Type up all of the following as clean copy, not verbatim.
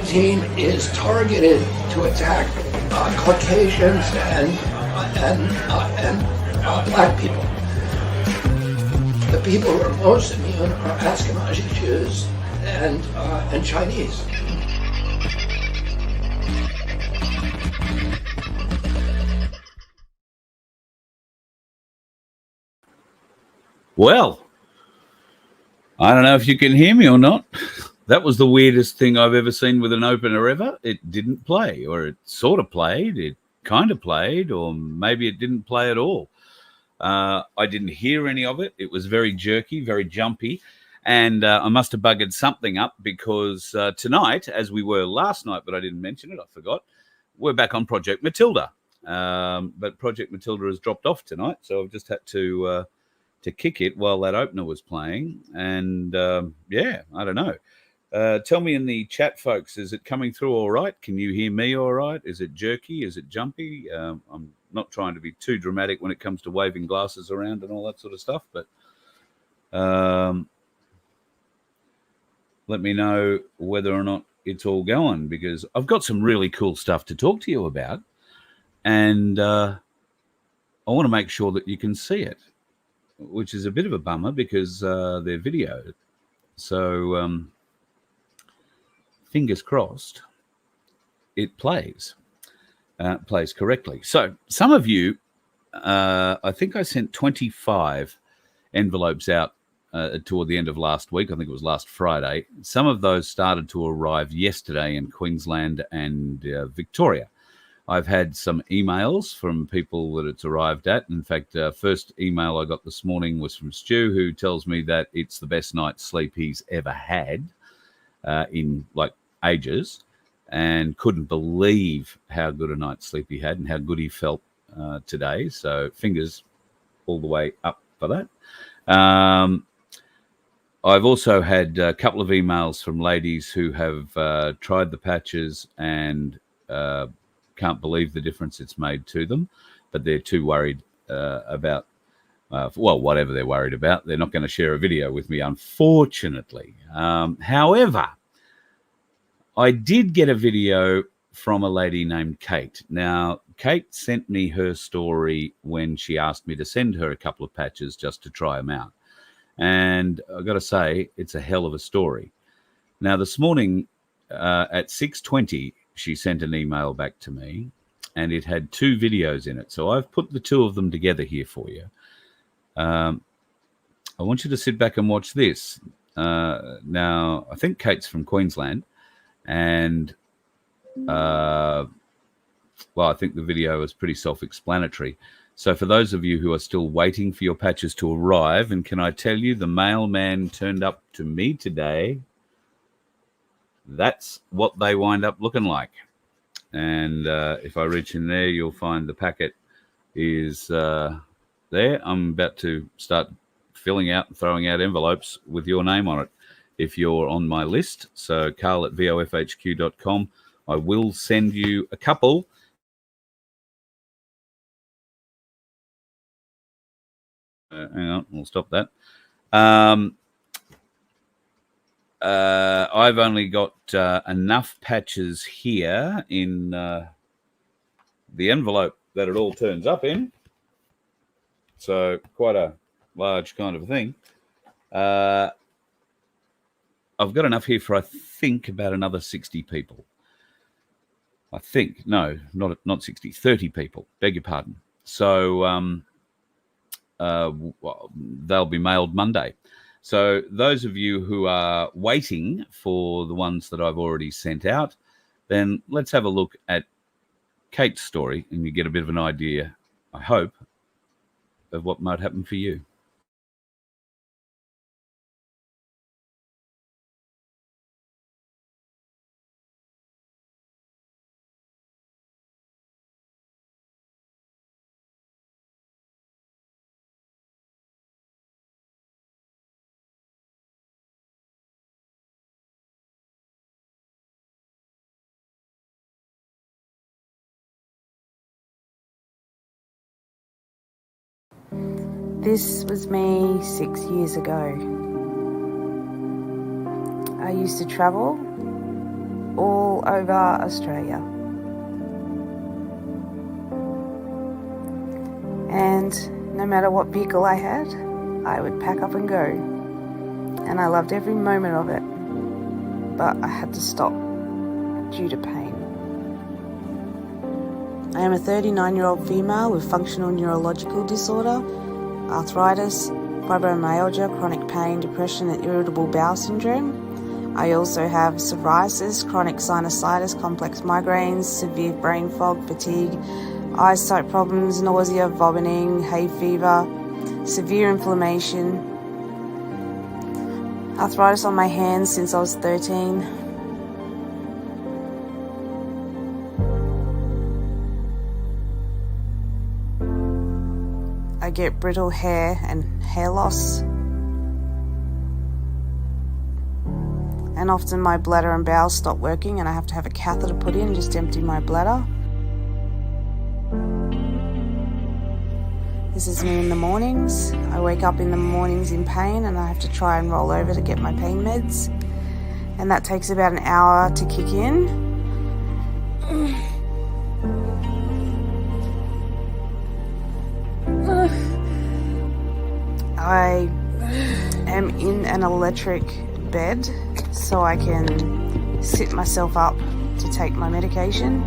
team is targeted to attack Caucasians and black people. The people who are most immune are Ashkenazi Jews and Chinese. Well, I don't know if you can hear me or not. That was the weirdest thing I've ever seen with an opener ever. It didn't play, or it sort of played, it kind of played, or maybe it didn't play at all. I didn't hear any of it. It was very jerky, very jumpy, and I must have buggered something up because tonight, as we were last night, but I didn't mention it, I forgot, we're back on Project Matilda. But Project Matilda has dropped off tonight, so I've just had to kick it while that opener was playing. And yeah, I don't know. Tell me in the chat, folks, is it coming through all right? Can you hear me all right? Is it jerky? Is it jumpy? I'm not trying to be too dramatic when it comes to waving glasses around and all that sort of stuff, but let me know whether or not it's all going, because I've got some really cool stuff to talk to you about, and I want to make sure that you can see it, which is a bit of a bummer because they're videoed. So fingers crossed it plays correctly. So some of you, I think I sent 25 envelopes out toward the end of last week. I think it was last Friday. Some of those started to arrive yesterday in Queensland and Victoria. I've had some emails from people that it's arrived at. In fact, first email I got this morning was from Stu, who tells me that it's the best night's sleep he's ever had in like ages, and couldn't believe how good a night's sleep he had and how good he felt today. So fingers all the way up for that. I've also had a couple of emails from ladies who have tried the patches and can't believe the difference it's made to them, but they're too worried about, well, whatever they're worried about. They're not going to share a video with me, unfortunately. However, I did get a video from a lady named Kate. Now, Kate sent me her story when she asked me to send her a couple of patches just to try them out. And I've got to say, it's a hell of a story. Now, this morning at 6:20, she sent an email back to me, and it had 2 videos in it. So I've put the 2 of them together here for you. I want you to sit back and watch this. Now, I think Kate's from Queensland, and well, I think the video is pretty self-explanatory. So for those of you who are still waiting for your patches to arrive, and can I tell you, the mailman turned up to me today. That's what they wind up looking like. And if I reach in there, you'll find the packet is there. I'm about to start filling out and throwing out envelopes with your name on it if you're on my list. So carl@vofhq.com. I will send you a couple. Hang on, we'll stop that. I've only got enough patches here in the envelope that it all turns up in. So quite a large kind of thing. I've got enough here for, I think, about another 60 people. I think, no, not 60, 30 people. Beg your pardon. So well, they'll be mailed Monday. So those of you who are waiting for the ones that I've already sent out, then let's have a look at Kate's story, and you get a bit of an idea, I hope, of what might happen for you. This was me 6 years ago. I used to travel all all over Australia. And no matter what vehicle I had, I would pack up and go. And I loved every moment of it. But I had to stop due to pain. I am a 39-year-old female with functional neurological disorder, arthritis, fibromyalgia, chronic pain, depression and irritable bowel syndrome. I also have psoriasis, chronic sinusitis, complex migraines, severe brain fog, fatigue, eyesight problems, nausea, vomiting, hay fever, severe inflammation, arthritis on my hands since I was 13. I get brittle hair and hair loss. And often my bladder and bowels stop working and I have to have a catheter put in just to empty my bladder. This is me in the mornings. I wake up in the mornings in pain and I have to try and roll over to get my pain meds. And that takes about an hour to kick in. I am in an electric bed so I can sit myself up to take my medication.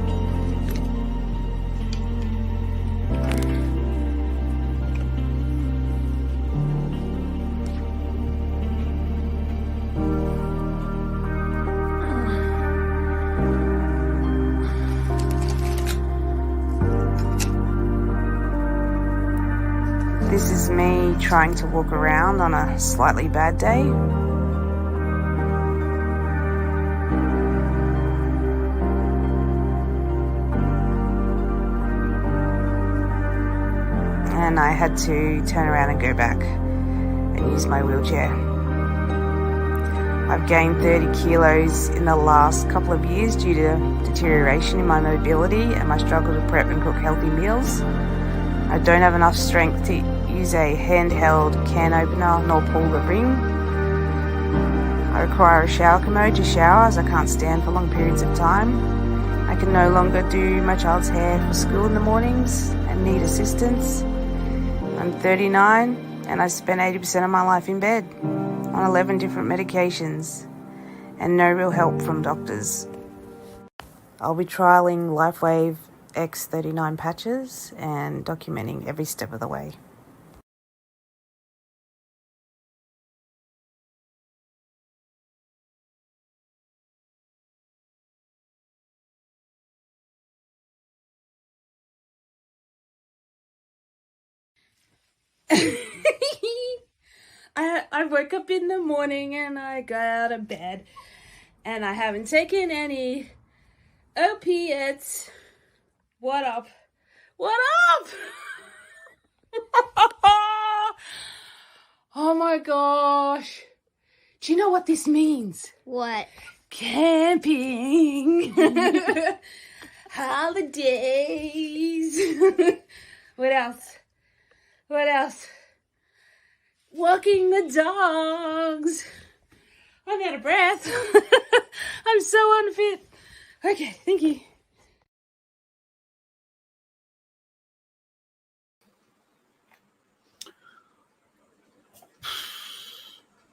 This is me trying to walk around on a slightly bad day. And I had to turn around and go back and use my wheelchair. I've gained 30 kilos in the last couple of years due to deterioration in my mobility and my struggle to prep and cook healthy meals. I don't have enough strength to use a handheld can opener nor pull the ring. I require a shower commode to shower as I can't stand for long periods of time. I can no longer do my child's hair for school in the mornings and need assistance. I'm 39 and I spent 80% of my life in bed on 11 different medications and no real help from doctors. I'll be trialling LifeWave X39 patches and documenting every step of the way. I woke up in the morning and I got out of bed and I haven't taken any opiates. What up? What up? Oh my gosh. Do you know what this means? What? Camping. Holidays. What else? What else? Walking the dogs. I'm out of breath. I'm so unfit. Okay, thank you.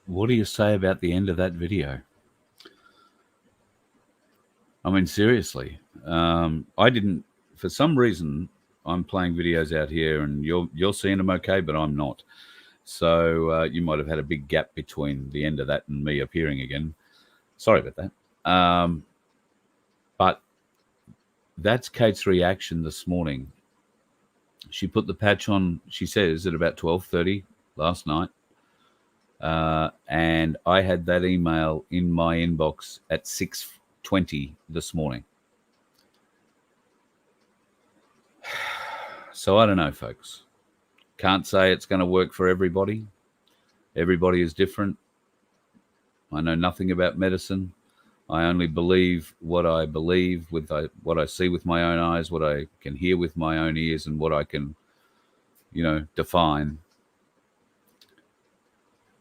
What do you say about the end of that video? I mean, seriously, I didn't, for some reason, I'm playing videos out here and you're seeing them okay, but I'm not. So you might have had a big gap between the end of that and me appearing again. Sorry about that. But that's Kate's reaction this morning. She put the patch on, she says, at about 12:30 last night. And I had that email in my inbox at 6:20 this morning. So I don't know, folks. Can't say it's going to work for everybody. Everybody is different. I know nothing about medicine. I only believe what I believe with what I see with my own eyes, what I can hear with my own ears, and what I can, define.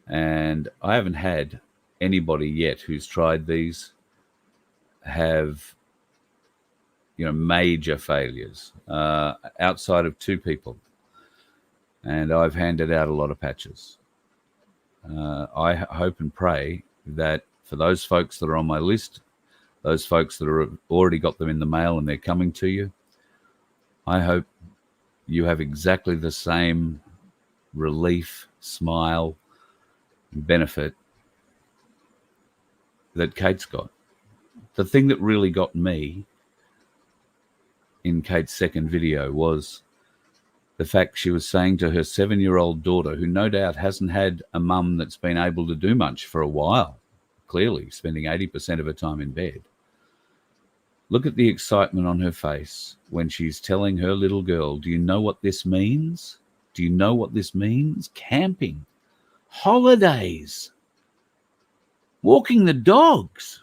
And I haven't had anybody yet who's tried these have, major failures outside of 2 people. And I've handed out a lot of patches. I hope and pray that for those folks that are on my list, those folks that have already got them in the mail and they're coming to you, I hope you have exactly the same relief, smile, benefit that Kate's got. The thing that really got me in Kate's second video was the fact she was saying to her 7-year-old daughter, who no doubt hasn't had a mum that's been able to do much for a while, clearly spending 80% of her time in bed. Look at the excitement on her face when she's telling her little girl, do you know what this means? Do you know what this means? Camping, holidays, walking the dogs,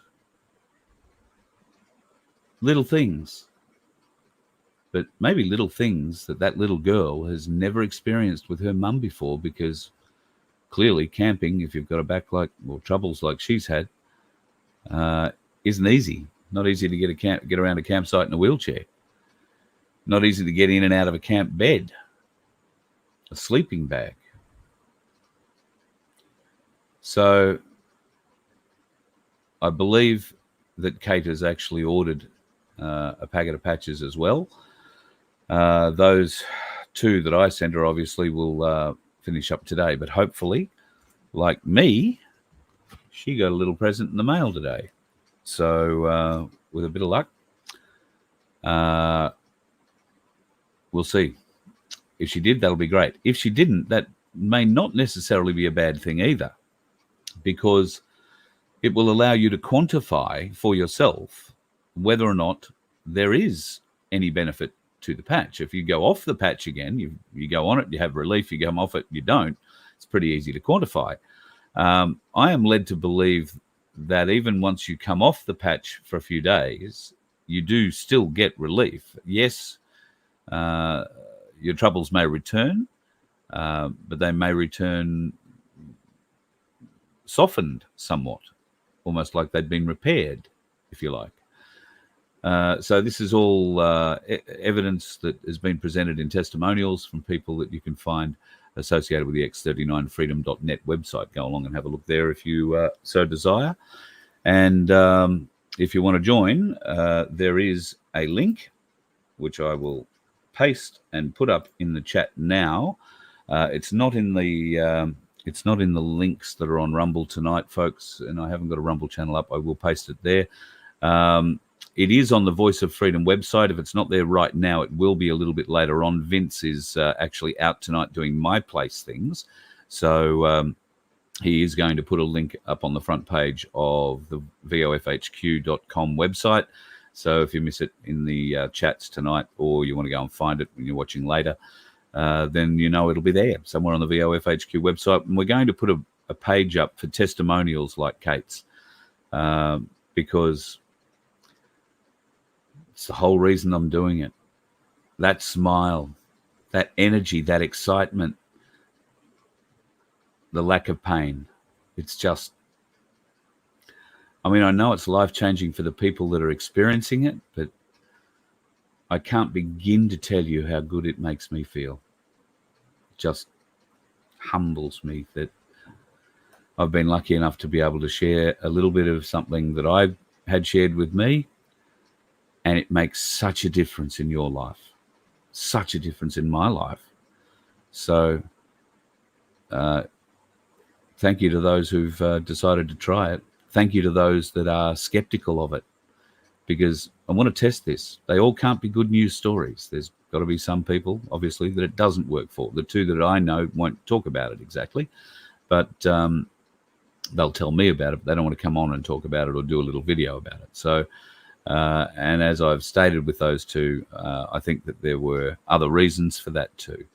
little things. But maybe little things that little girl has never experienced with her mum before, because clearly camping, if you've got a back troubles like she's had, isn't easy. Not easy to get around a campsite in a wheelchair. Not easy to get in and out of a camp bed, a sleeping bag. So I believe that Kate has actually ordered a packet of patches as well. Those 2 that I sent her obviously will finish up today, but hopefully, like me, she got a little present in the mail today. So with a bit of luck, we'll see. If she did, that'll be great. If she didn't, that may not necessarily be a bad thing either, because it will allow you to quantify for yourself whether or not there is any benefit to the patch. If you go off the patch again, you go on it, you have relief, you come off it, you don't. It's pretty easy to quantify. I am led to believe that even once you come off the patch for a few days, you do still get relief. Yes, your troubles may return, but they may return softened somewhat, almost like they'd been repaired, if you like. So this is all evidence that has been presented in testimonials from people that you can find associated with the x39freedom.net website. Go along and have a look there if you so desire. And if you want to join, there is a link which I will paste and put up in the chat now. It's not in the links that are on Rumble tonight, folks, and I haven't got a Rumble channel up. I will paste it there. It is on the Voice of Freedom website. If it's not there right now, it will be a little bit later on. Vince is actually out tonight doing My Place things. So he is going to put a link up on the front page of the vofhq.com website. So if you miss it in the chats tonight, or you want to go and find it when you're watching later, then you know it'll be there somewhere on the VOFHQ website. And we're going to put a page up for testimonials like Kate's, because it's the whole reason I'm doing it. That smile, that energy, that excitement, the lack of pain. It's just, I mean, I know it's life-changing for the people that are experiencing it, but I can't begin to tell you how good it makes me feel. It just humbles me that I've been lucky enough to be able to share a little bit of something that I've had shared with me, and it makes such a difference in your life, such a difference in my life. So thank you to those who've decided to try it. Thank you to those that are skeptical of it, because I want to test this. They all can't be good news stories. There's got to be some people, obviously, that it doesn't work for. The 2 that I know won't talk about it exactly, but they'll tell me about it, but they don't want to come on and talk about it or do a little video about it. So, and as I've stated with those 2, I think that there were other reasons for that too.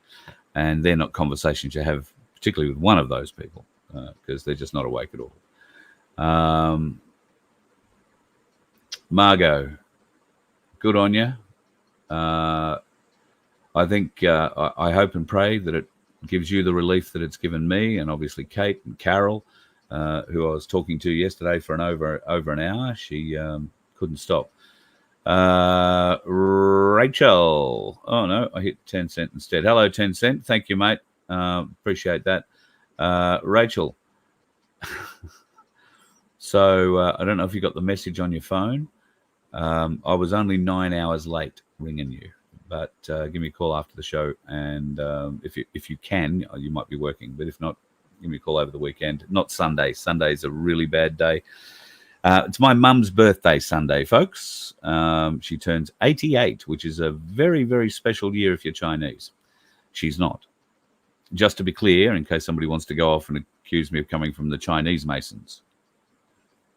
And they're not conversations you have, particularly with one of those people, because they're just not awake at all. Margot, good on you. I think I hope and pray that it gives you the relief that it's given me, and obviously Kate and Carol, who I was talking to yesterday for over an hour. She couldn't stop. Rachel. Oh, no, I hit 10 cent instead. Hello, 10 cent. Thank you, mate. Appreciate that. Rachel. So I don't know if you got the message on your phone. I was only 9 hours late ringing you, but give me a call after the show. And if you can, you might be working, but if not, give me a call over the weekend. Not Sunday. Sunday's a really bad day. It's my mum's birthday Sunday, folks. She turns 88, which is a very, very special year if you're Chinese. She's not. Just to be clear, in case somebody wants to go off and accuse me of coming from the Chinese Masons.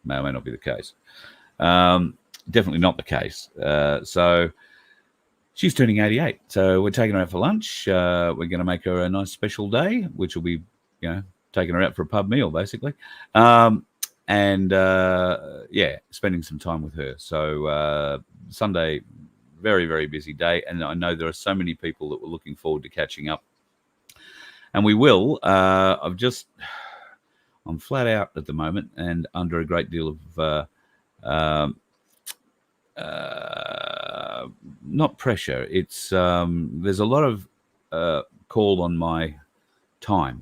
May or may not be the case. Definitely not the case. So she's turning 88. So we're taking her out for lunch. We're going to make her a nice special day, which will be, taking her out for a pub meal, basically. And spending some time with her. So Sunday, very, very busy day. And I know there are so many people that were looking forward to catching up. And we will. I'm flat out at the moment and under a great deal of not pressure. It's there's a lot of call on my time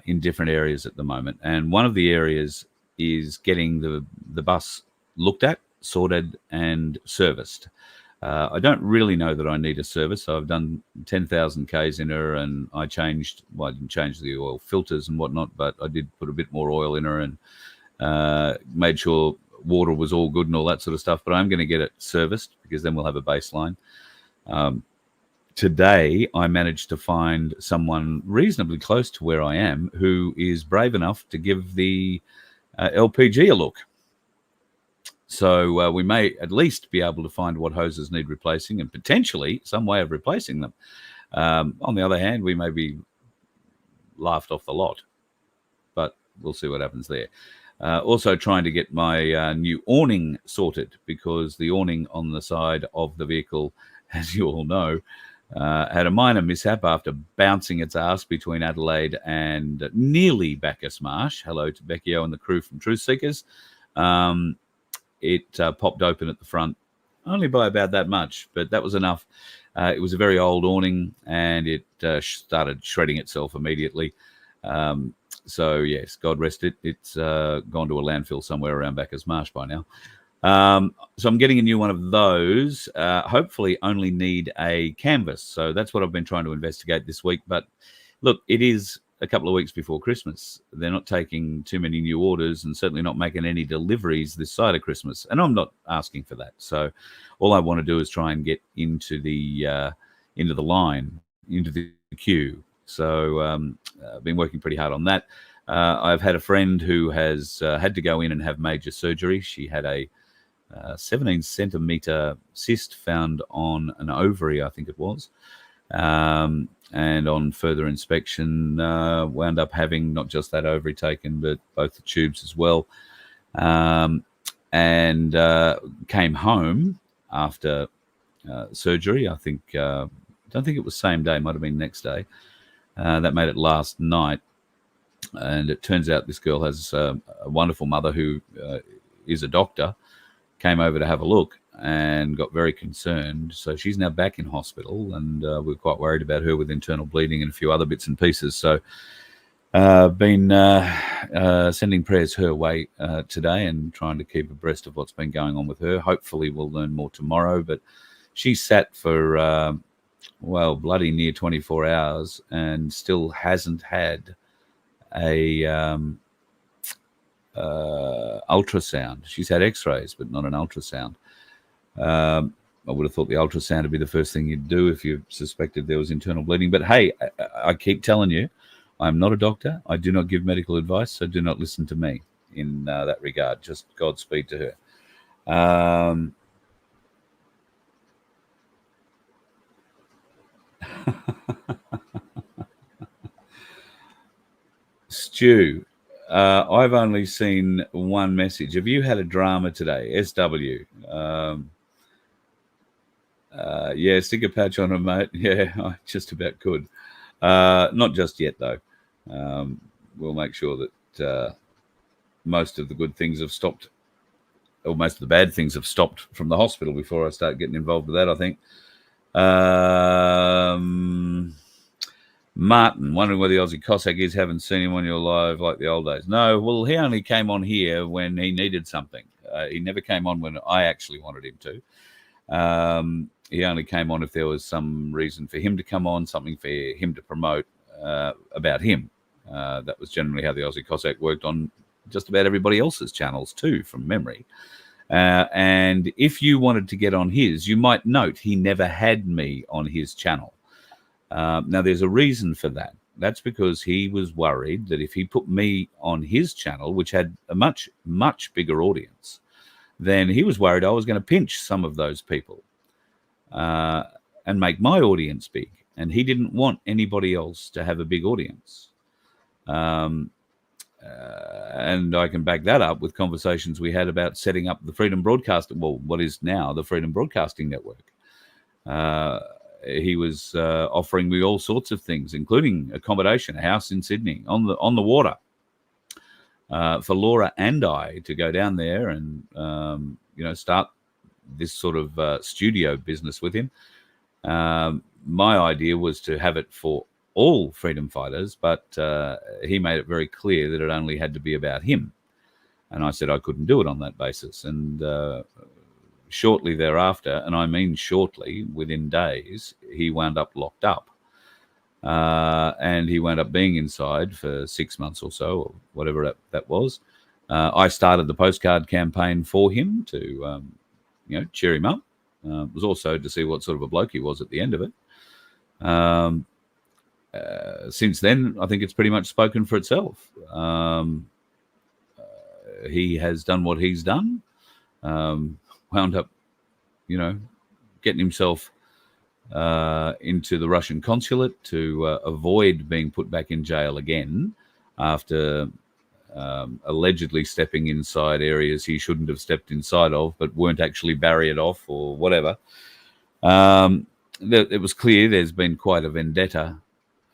in different areas at the moment. And one of the areas is getting the bus looked at, sorted, and serviced. I don't really know that I need a service. So I've done 10,000 Ks in her, and I didn't change the oil filters and whatnot, but I did put a bit more oil in her and made sure water was all good and all that sort of stuff. But I'm going to get it serviced because then we'll have a baseline. Today, I managed to find someone reasonably close to where I am who is brave enough to give the LPG a look. So we may at least be able to find what hoses need replacing and potentially some way of replacing them. On the other hand, we may be laughed off the lot, but we'll see what happens there. Also trying to get my new awning sorted because the awning on the side of the vehicle, as you all know, had a minor mishap after bouncing its ass between Adelaide and nearly Bacchus Marsh. Hello to Beckio and the crew from Truth Seekers. It popped open at the front, only by about that much, but that was enough. It was a very old awning, and it started shredding itself immediately. So, yes, God rest it. It's gone to a landfill somewhere around Bacchus Marsh by now. So I'm getting a new one of those. Hopefully only need a canvas. So that's what I've been trying to investigate this week. But look, it is a couple of weeks before Christmas. They're not taking too many new orders and certainly not making any deliveries this side of Christmas. And I'm not asking for that. So all I want to do is try and get into the line, into the queue. So I've been working pretty hard on that. I've had a friend who has had to go in and have major surgery. She had a 17 centimeter cyst found on an ovary, I think it was. And on further inspection, wound up having not just that ovary taken, but both the tubes as well. And came home after surgery. I don't think it was same day, might have been next day. That made it last night. And it turns out this girl has a wonderful mother who is a doctor, came over to have a look and got very concerned. So she's now back in hospital, and we're quite worried about her with internal bleeding and a few other bits and pieces. So been sending prayers her way today and trying to keep abreast of what's been going on with her. Hopefully we'll learn more tomorrow, but she sat for, bloody near 24 hours and still hasn't had a ultrasound. She's had x-rays, but not an ultrasound. I would have thought the ultrasound would be the first thing you'd do if you suspected there was internal bleeding. But hey, I keep telling you, I'm not a doctor. I do not give medical advice, so do not listen to me in that regard. Just Godspeed to her. Stu, I've only seen one message. Have you had a drama today? SW. Yeah, stick a patch on him, mate. Yeah, I just about could. Not just yet, though. We'll make sure that most of the good things have stopped or most of the bad things have stopped from the hospital before I start getting involved with that, I think. Martin, wondering where the Aussie Cossack is. Haven't seen him on your live like the old days. No, well, he only came on here when he needed something. He never came on when I actually wanted him to. He only came on if there was some reason for him to come on, something for him to promote about him. That was generally how the Aussie Cossack worked on just about everybody else's channels too, from memory. And if you wanted to get on his, you might note he never had me on his channel. Now, there's a reason for that. That's because he was worried that if he put me on his channel, which had a much, much bigger audience, then he was worried I was going to pinch some of those people and make my audience big. And he didn't want anybody else to have a big audience. And I can back that up with conversations we had about setting up the Freedom Broadcasting, well, what is now the Freedom Broadcasting Network. He was offering me all sorts of things, including accommodation, a house in Sydney on the water, for Laura and I to go down there and start this sort of studio business with him. My idea was to have it for all freedom fighters, but he made it very clear that it only had to be about him, and I said I couldn't do it on that basis. And shortly thereafter, and I mean shortly, within days, he wound up locked up. And he wound up being inside for 6 months or so, or whatever that was. I started the postcard campaign for him to, cheer him up. It was also to see what sort of a bloke he was at the end of it. Since then, I think it's pretty much spoken for itself. He has done what he's done. Wound up, getting himself into the Russian consulate to avoid being put back in jail again after allegedly stepping inside areas he shouldn't have stepped inside of, but weren't actually barriered off or whatever. It was clear there's been quite a vendetta,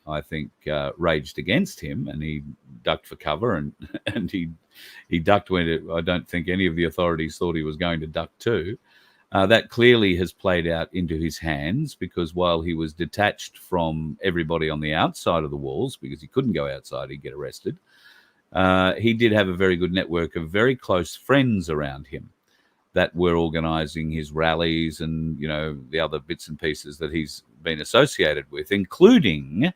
I think, raged against him, and he ducked for cover, and he ducked when I don't think any of the authorities thought he was going to duck too. That clearly has played out into his hands, because while he was detached from everybody on the outside of the walls, because he couldn't go outside, he'd get arrested, he did have a very good network of very close friends around him that were organising his rallies and, the other bits and pieces that he's been associated with, including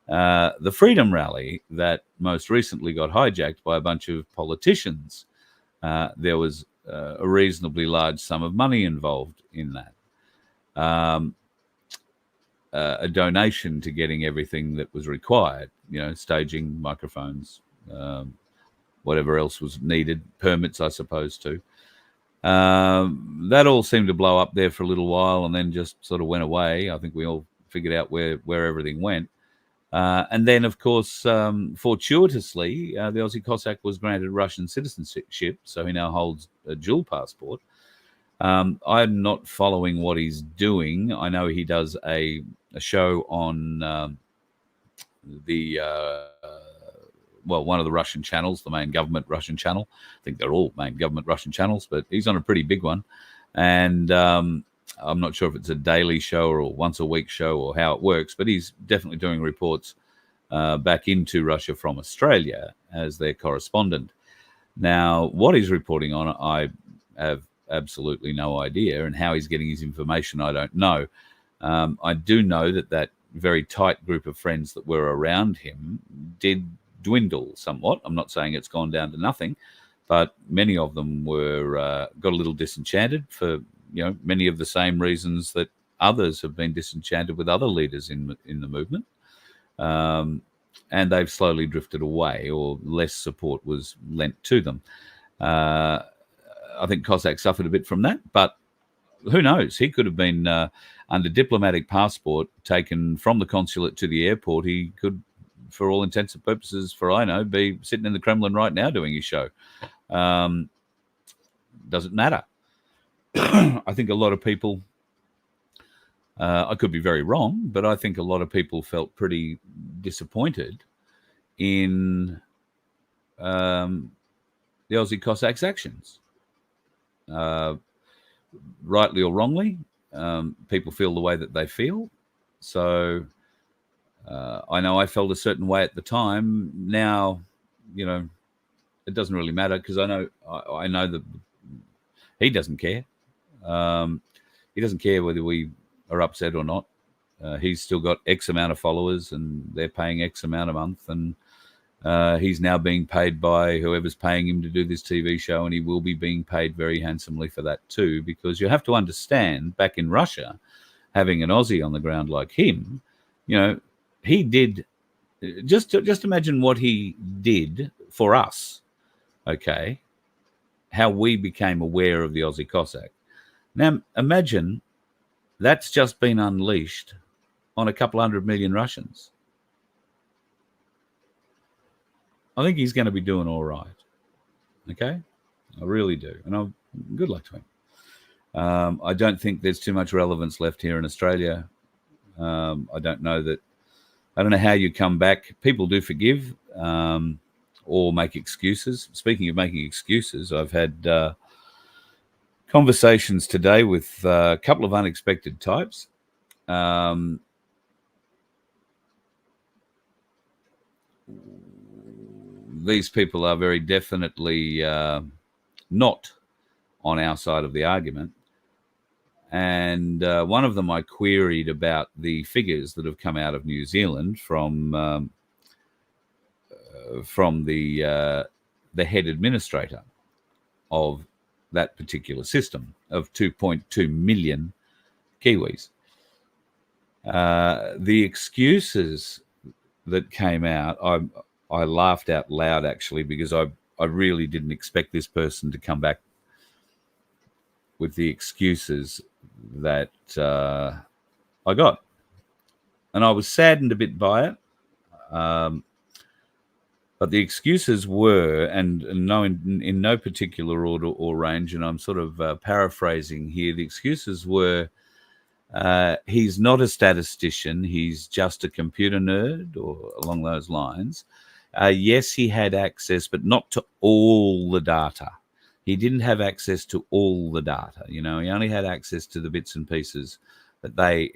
the Freedom Rally that most recently got hijacked by a bunch of politicians. There was a reasonably large sum of money involved in that. A donation to getting everything that was required, staging, microphones, whatever else was needed, permits, I suppose, too. That all seemed to blow up there for a little while and then just sort of went away. I think we all figured out where everything went. And then, of course, fortuitously, the Aussie Cossack was granted Russian citizenship, so he now holds a dual passport. I'm not following what he's doing. I know he does a show on one of the Russian channels, the main government Russian channel. I think they're all main government Russian channels, but he's on a pretty big one. And I'm not sure if it's a daily show or a once a week show or how it works, but he's definitely doing reports back into Russia from Australia as their correspondent. Now, what he's reporting on, I have absolutely no idea, and how he's getting his information, I don't know. I do know that very tight group of friends that were around him did dwindle somewhat. I'm not saying it's gone down to nothing, but many of them were got a little disenchanted for many of the same reasons that others have been disenchanted with other leaders in the movement, and they've slowly drifted away, or less support was lent to them. I think Cossack suffered a bit from that, but who knows? He could have been under diplomatic passport, taken from the consulate to the airport. He could, for all intents and purposes, for I know, be sitting in the Kremlin right now doing his show. Doesn't matter. I think a lot of people, I could be very wrong, but I think a lot of people felt pretty disappointed in the Aussie Cossack's actions. rightly or wrongly. People feel the way that they feel. So I know I felt a certain way at the time. Now, it doesn't really matter, because I know that he doesn't care. He doesn't care whether we are upset or not. He's still got X amount of followers, and they're paying X amount a month, and he's now being paid by whoever's paying him to do this TV show, and he will be being paid very handsomely for that too, because you have to understand, back in Russia, having an Aussie on the ground like him, he did, just imagine what he did for us, okay, how we became aware of the Aussie Cossack. Now, imagine that's just been unleashed on a couple 100 million Russians. I think he's going to be doing all right. Okay? I really do. And good luck to him. I don't think there's too much relevance left here in Australia. I don't know how you come back. People do forgive or make excuses. Speaking of making excuses, I've had conversations today with a couple of unexpected types. These people are very definitely not on our side of the argument. And one of them I queried about the figures that have come out of New Zealand from the head administrator of that particular system of 2.2 million Kiwis. The excuses that came out, I laughed out loud, actually, because I really didn't expect this person to come back with the excuses that I got. And I was saddened a bit by it. But the excuses were, and no, in no particular order or range, and I'm sort of paraphrasing here, the excuses were, he's not a statistician, he's just a computer nerd, or along those lines. Yes, he had access, but not to all the data. He didn't have access to all the data. He only had access to the bits and pieces that they,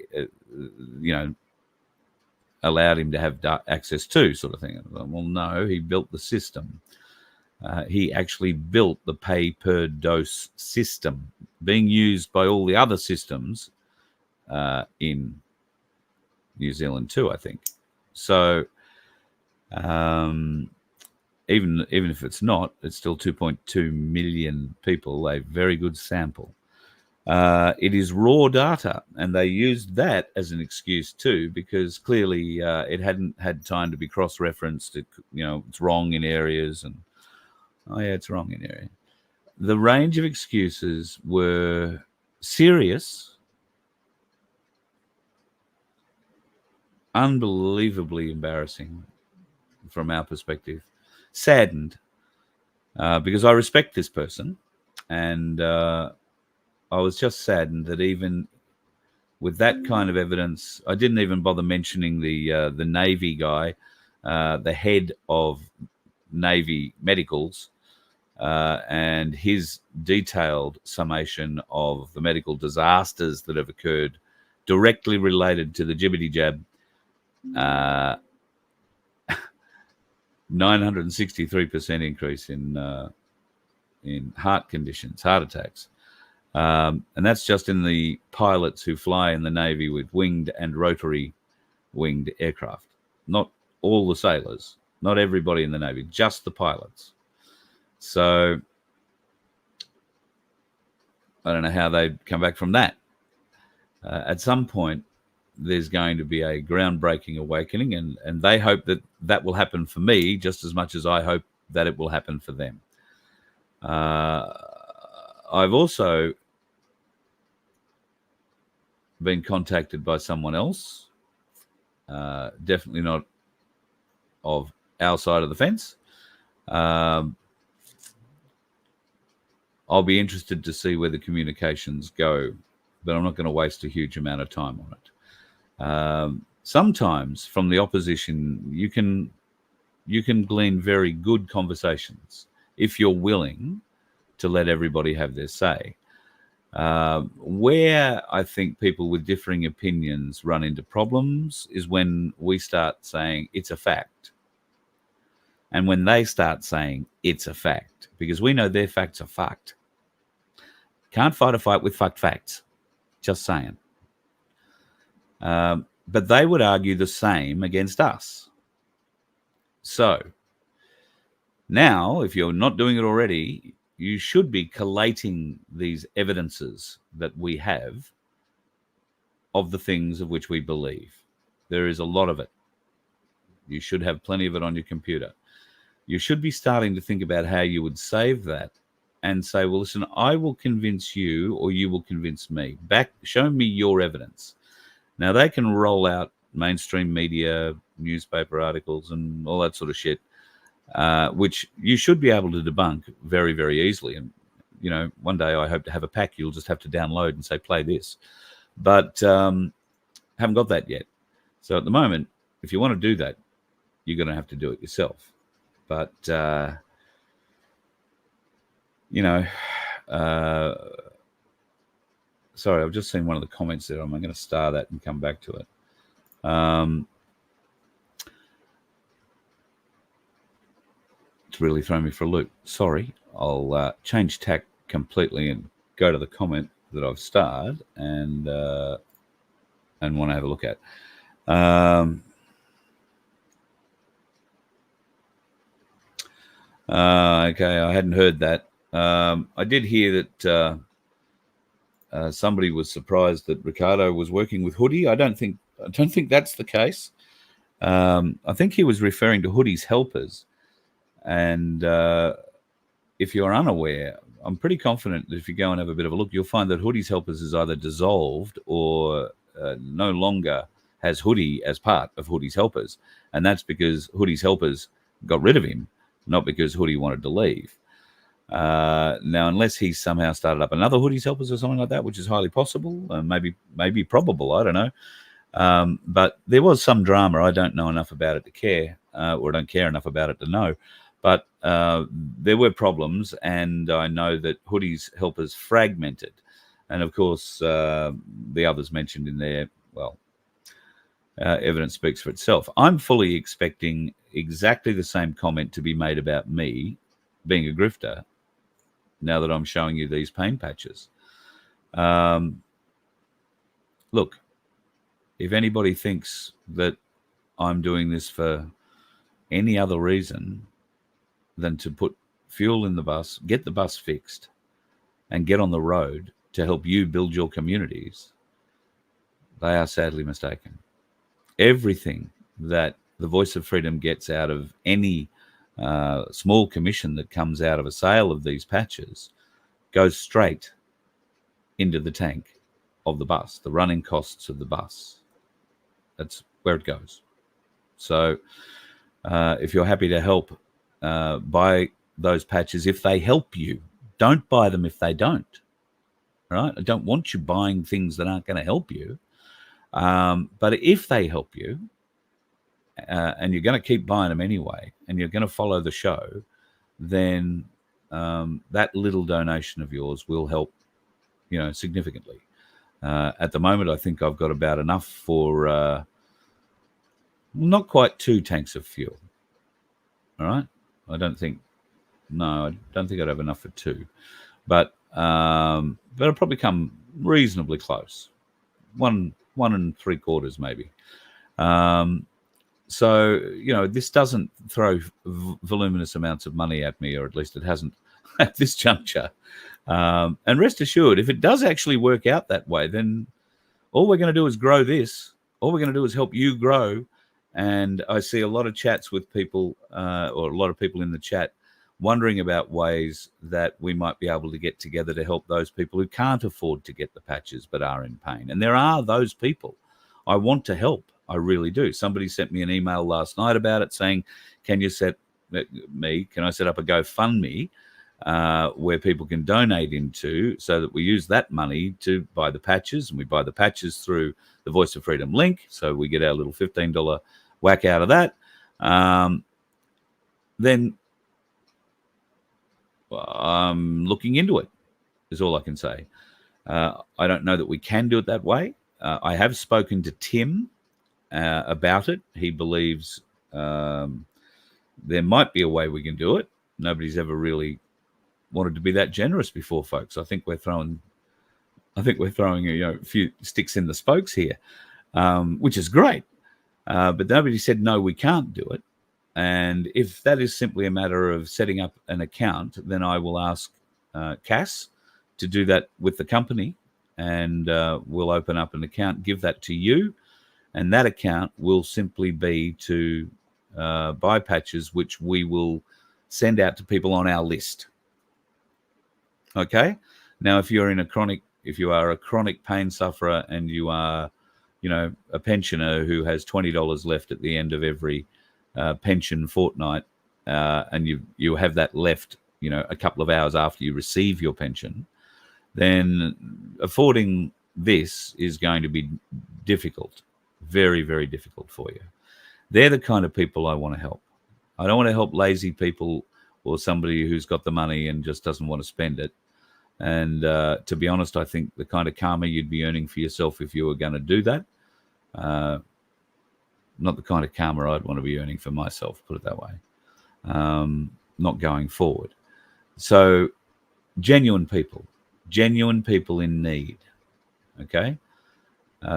allowed him to have access to, sort of thing. Well, no, he built the system. He actually built the pay per dose system being used by all the other systems in New Zealand too, I think. So even if it's not, it's still 2.2 million people, a very good sample. It is raw data, and they used that as an excuse too, because clearly it hadn't had time to be cross-referenced. It's wrong in areas, and it's wrong in areas. The range of excuses were serious, unbelievably embarrassing from our perspective, saddened, because I respect this person, and I was just saddened that even with that kind of evidence, I didn't even bother mentioning the Navy guy, the head of Navy medicals, and his detailed summation of the medical disasters that have occurred directly related to the jibbity jab. 963% increase in heart conditions, heart attacks. And that's just in the pilots who fly in the Navy with winged and rotary winged aircraft. Not all the sailors, not everybody in the Navy, just the pilots. So I don't know how they'd come back from that. At some point, there's going to be a groundbreaking awakening, and they hope that will happen for me just as much as I hope that it will happen for them. I've also been contacted by someone else, definitely not of our side of the fence. I'll be interested to see where the communications go, but I'm not going to waste a huge amount of time on it. Sometimes from the opposition, you can glean very good conversations if you're willing to let everybody have their say. Where I think people with differing opinions run into problems is when we start saying it's a fact. And when they start saying it's a fact, because we know their facts are fucked. Can't fight a fight with fucked facts. Just saying. But they would argue the same against us. So now, if you're not doing it already, you should be collating these evidences that we have of the things of which we believe. There is a lot of it. You should have plenty of it on your computer. You should be starting to think about how you would save that and say, well, listen, I will convince you or you will convince me. Show me your evidence. Now, they can roll out mainstream media, newspaper articles and all that sort of shit, which you should be able to debunk very, very easily. And, you know, one day I hope to have a pack you'll just have to download and say, play this. But haven't got that yet. So at the moment, if you want to do that, you're going to have to do it yourself. But, you know, sorry, I've just seen one of the comments there. I'm going to star that and come back to it. It's really thrown me for a loop. Sorry, I'll change tack completely and go to the comment that I've starred and want to have a look at. Okay, I hadn't heard that. I did hear that somebody was surprised that Ricardo was working with Hoodie. I don't think that's the case. I think he was referring to Hoodie's helpers. And if you're unaware, I'm pretty confident that if you go and have a bit of a look, you'll find that Hoodie's helpers is either dissolved or no longer has Hoodie as part of Hoodie's helpers. And that's because Hoodie's helpers got rid of him, not because Hoodie wanted to leave. Now, unless he somehow started up another Hoodie's helpers or something like that, which is highly possible, maybe probable, I don't know. But there was some drama. I don't know enough about it to care, or I don't care enough about it to know. But there were problems, and I know that Hoodie's helpers fragmented. And, of course, the others mentioned in there, well, evidence speaks for itself. I'm fully expecting exactly the same comment to be made about me being a grifter now that I'm showing you these pain patches. Look, if anybody thinks that I'm doing this for any other reason than to put fuel in the bus, get the bus fixed, and get on the road to help you build your communities, they are sadly mistaken. Everything that the Voice of Freedom gets out of any small commission that comes out of a sale of these patches goes straight into the tank of the bus, the running costs of the bus. That's where it goes. So if you're happy to help buy those patches, if they help you, don't buy them if they don't. Right? I don't want you buying things that aren't going to help you. But if they help you, and you're going to keep buying them anyway, and you're going to follow the show, then that little donation of yours will help, significantly. At the moment, I think I've got about enough for not quite 2 tanks of fuel. All right, I don't think I'd have enough for 2, but it'll probably come reasonably close, 1 3/4 maybe. So, this doesn't throw voluminous amounts of money at me, or at least it hasn't at this juncture. And rest assured, if it does actually work out that way, then all we're going to do is grow this. All we're going to do is help you grow. And I see a lot of chats with people, or a lot of people in the chat, wondering about ways that we might be able to get together to help those people who can't afford to get the patches but are in pain. And there are those people. I want to help. I really do. Somebody sent me an email last night about it saying, can I set up a GoFundMe where people can donate into, so that we use that money to buy the patches, and we buy the patches through the Voice of Freedom link. So we get our little $15 whack out of that. Then I'm looking into it, is all I can say. I don't know that we can do it that way. I have spoken to Tim about it. He believes there might be a way we can do it. Nobody's ever really wanted to be that generous before, folks. I think we're throwing a few sticks in the spokes here, which is great. But nobody said no, we can't do it. And if that is simply a matter of setting up an account, then I will ask Cass to do that with the company, and we'll open up an account, give that to you, and that account will simply be to buy patches, which we will send out to people on our list. Okay. Now, if you are a chronic pain sufferer and you are, a pensioner who has $20 left at the end of every pension fortnight, and you have that left, a couple of hours after you receive your pension, then affording this is going to be difficult, very, very difficult for you. They're the kind of people I want to help. I don't want to help lazy people or somebody who's got the money and just doesn't want to spend it. And to be honest, I think the kind of karma you'd be earning for yourself if you were going to do that, not the kind of karma I'd want to be earning for myself, put it that way, not going forward. So genuine people in need, okay,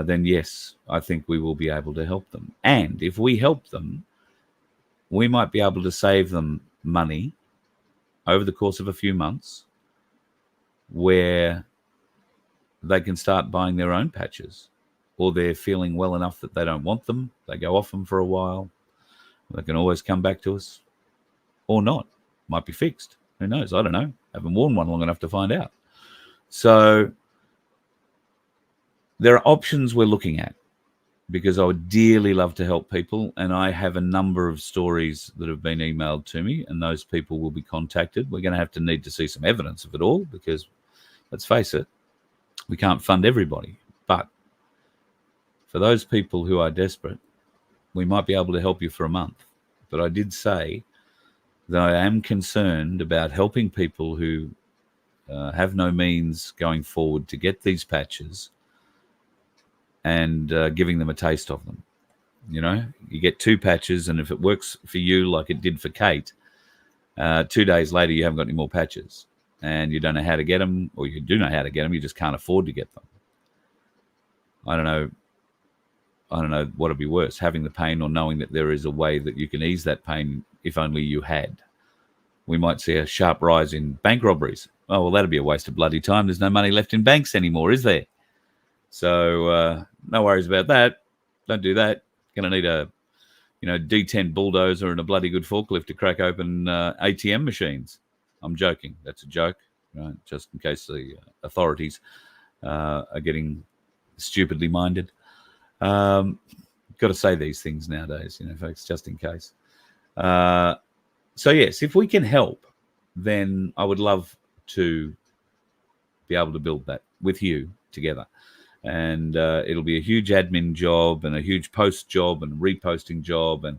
then yes, I think we will be able to help them. And if we help them, we might be able to save them money over the course of a few months, where they can start buying their own patches, or they're feeling well enough that they don't want them. They go off them for a while. They can always come back to us, or not. Might be fixed. Who knows? I don't know. Haven't worn one long enough to find out. So there are options we're looking at, because I would dearly love to help people. And I have a number of stories that have been emailed to me, and those people will be contacted. We're going to need to see some evidence of it all, because let's face it, we can't fund everybody. But for those people who are desperate, we might be able to help you for a month. But I did say that I am concerned about helping people who have no means going forward to get these patches, and giving them a taste of them. You get 2 patches, and if it works for you like it did for Kate, 2 days later you haven't got any more patches, and you don't know how to get them, or you do know how to get them, you just can't afford to get them. I don't know what would be worse, having the pain or knowing that there is a way that you can ease that pain if only you had. We might see a sharp rise in bank robberies. Oh, well, that'd be a waste of bloody time. There's no money left in banks anymore, is there? So no worries about that. Don't do that. Going to need a D10 bulldozer and a bloody good forklift to crack open ATM machines. I'm joking. That's a joke, right? Just in case the authorities are getting stupidly minded. Got to say these things nowadays, folks, just in case. So yes, if we can help, then I would love to be able to build that with you together. And it'll be a huge admin job and a huge post job and reposting job. And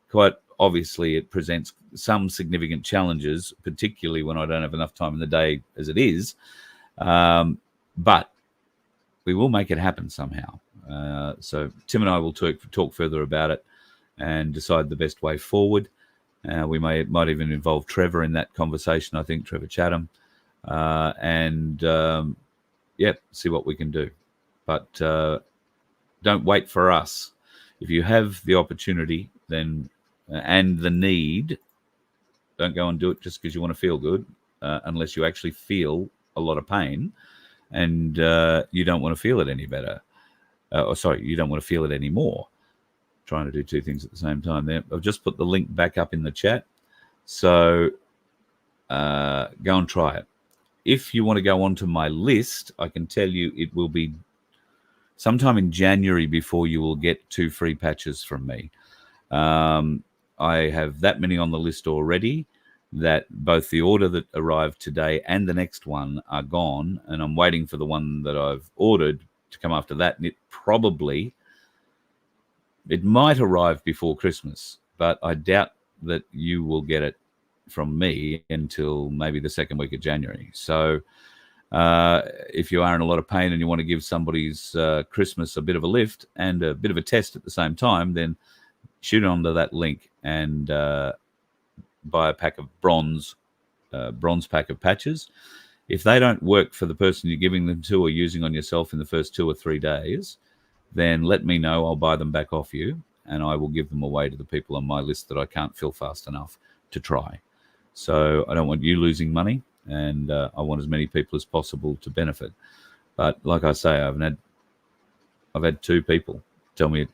quite obviously it presents some significant challenges, particularly when I don't have enough time in the day as it is. But we will make it happen somehow. So Tim and I will talk further about it and decide the best way forward. We might even involve Trevor in that conversation, I think, Trevor Chatham. See what we can do. But don't wait for us. If you have the opportunity then and the need, don't go and do it just because you want to feel good, unless you actually feel a lot of pain and you don't want to feel it any better. You don't want to feel it anymore. Trying to do 2 things at the same time there. I've just put the link back up in the chat. So go and try it. If you want to go onto my list, I can tell you it will be sometime in January before you will get 2 free patches from me. I have that many on the list already that both the order that arrived today and the next one are gone, and I'm waiting for the one that I've ordered to come after that, and it might arrive before Christmas, but I doubt that you will get it from me until maybe the second week of January. So if you are in a lot of pain and you want to give somebody's Christmas a bit of a lift and a bit of a test at the same time, then shoot onto that link and buy a pack of bronze pack of patches. If they don't work for the person you're giving them to or using on yourself in the first 2 or 3 days, then let me know. I'll buy them back off you, and I will give them away to the people on my list that I can't fill fast enough to try. So I don't want you losing money, and I want as many people as possible to benefit. But like I say, I've had 2 people tell me,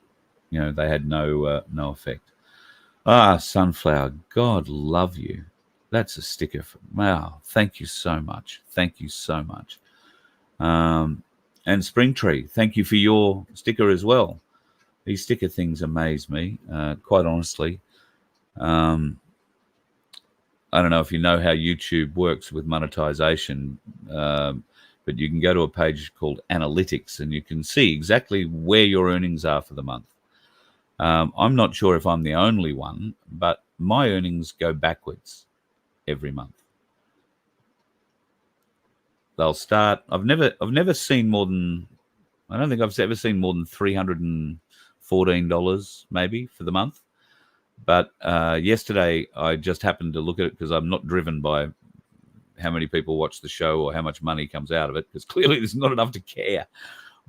they had no effect. Sunflower, God love you. That's a sticker. Wow, thank you so much. Thank you so much. And Springtree, thank you for your sticker as well. These sticker things amaze me, quite honestly. I don't know if you know how YouTube works with monetization, but you can go to a page called Analytics and you can see exactly where your earnings are for the month. I'm not sure if I'm the only one, but my earnings go backwards every month. They'll start. I've never seen more than, I don't think I've ever seen more than $314 maybe for the month. But yesterday I just happened to look at it because I'm not driven by how many people watch the show or how much money comes out of it, because clearly there's not enough to care.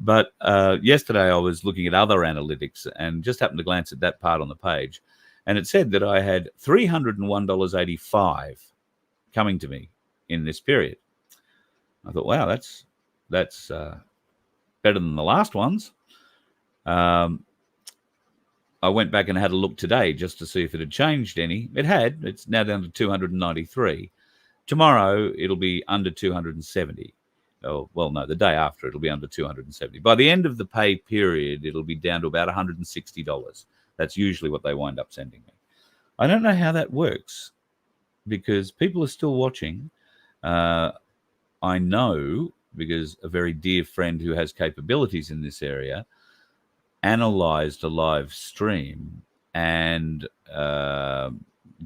But yesterday I was looking at other analytics and just happened to glance at that part on the page. And it said that I had $301.85 coming to me in this period. I thought, wow, that's better than the last ones. I went back and had a look today just to see if it had changed any. It had. It's now down to 293. Tomorrow it'll be under 270. Oh, well, no, the day after it'll be under 270. By the end of the pay period, it'll be down to about $160. That's usually what they wind up sending me. I don't know how that works because people are still watching. I know because a very dear friend who has capabilities in this area analyzed a live stream and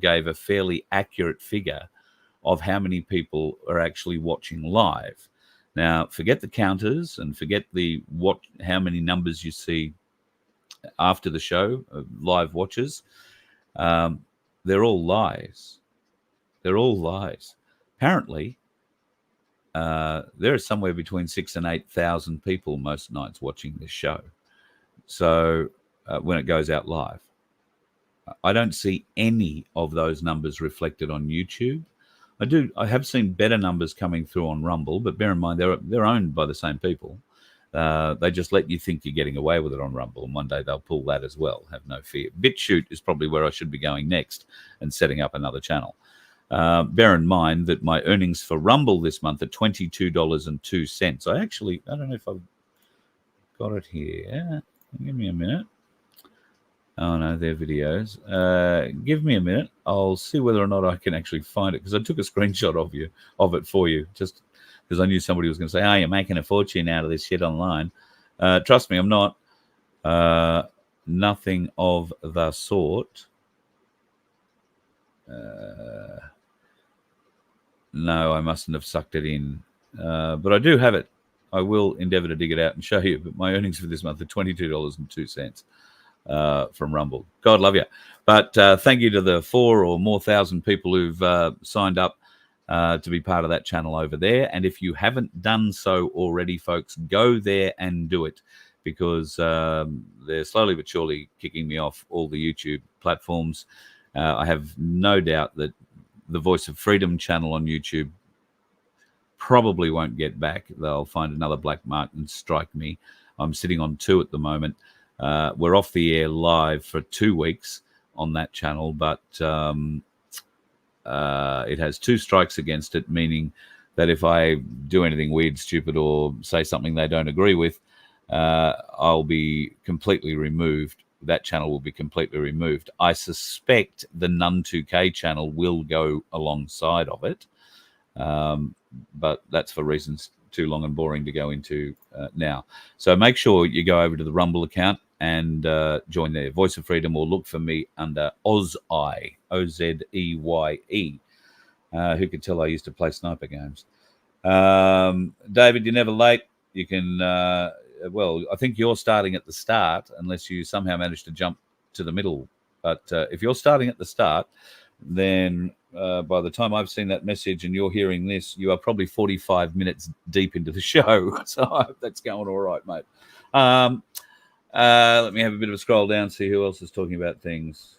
gave a fairly accurate figure of how many people are actually watching live. Now, forget the counters and forget how many numbers you see after the show, live watchers. They're all lies. They're all lies. Apparently, there are somewhere between 6,000 and 8,000 people most nights watching this show. So when it goes out live, I don't see any of those numbers reflected on YouTube. I have seen better numbers coming through on Rumble, but bear in mind they're owned by the same people. They just let you think you're getting away with it on Rumble, and one day they'll pull that as well. Have no fear. BitChute is probably where I should be going next and setting up another channel. Bear in mind that my earnings for Rumble this month are $22.02. I don't know if I've got it here. Give me a minute. Oh, no, they're videos. Give me a minute. I'll see whether or not I can actually find it, because I took a screenshot of it for you, just because I knew somebody was going to say, oh, you're making a fortune out of this shit online. Trust me, I'm not. Nothing of the sort. No, I mustn't have sucked it in. But I do have it. I will endeavor to dig it out and show you. But my earnings for this month are $22.02 from Rumble. God love you. But thank you to the 4 or more thousand people who've signed up to be part of that channel over there. And if you haven't done so already, folks, go there and do it, because they're slowly but surely kicking me off all the YouTube platforms. I have no doubt that the Voice of Freedom channel on YouTube probably won't get back. They'll find another black mark and strike me. I'm sitting on 2 at the moment. We're off the air live for 2 weeks on that channel, but it has 2 strikes against it, meaning that if I do anything weird, stupid, or say something they don't agree with, I'll be completely removed. That channel will be completely removed. I suspect the Nun 2K channel will go alongside of it, but that's for reasons too long and boring to go into now. So make sure you go over to the Rumble account and join there, Voice of Freedom, or look for me under Ozeye, Ozeye. Who could tell I used to play sniper games? David, you're never late. You can, well, I think you're starting at the start unless you somehow manage to jump to the middle. But if you're starting at the start, then by the time I've seen that message and you're hearing this, you are probably 45 minutes deep into the show. So I hope that's going all right, mate. Let me have a bit of a scroll down, see who else is talking about things.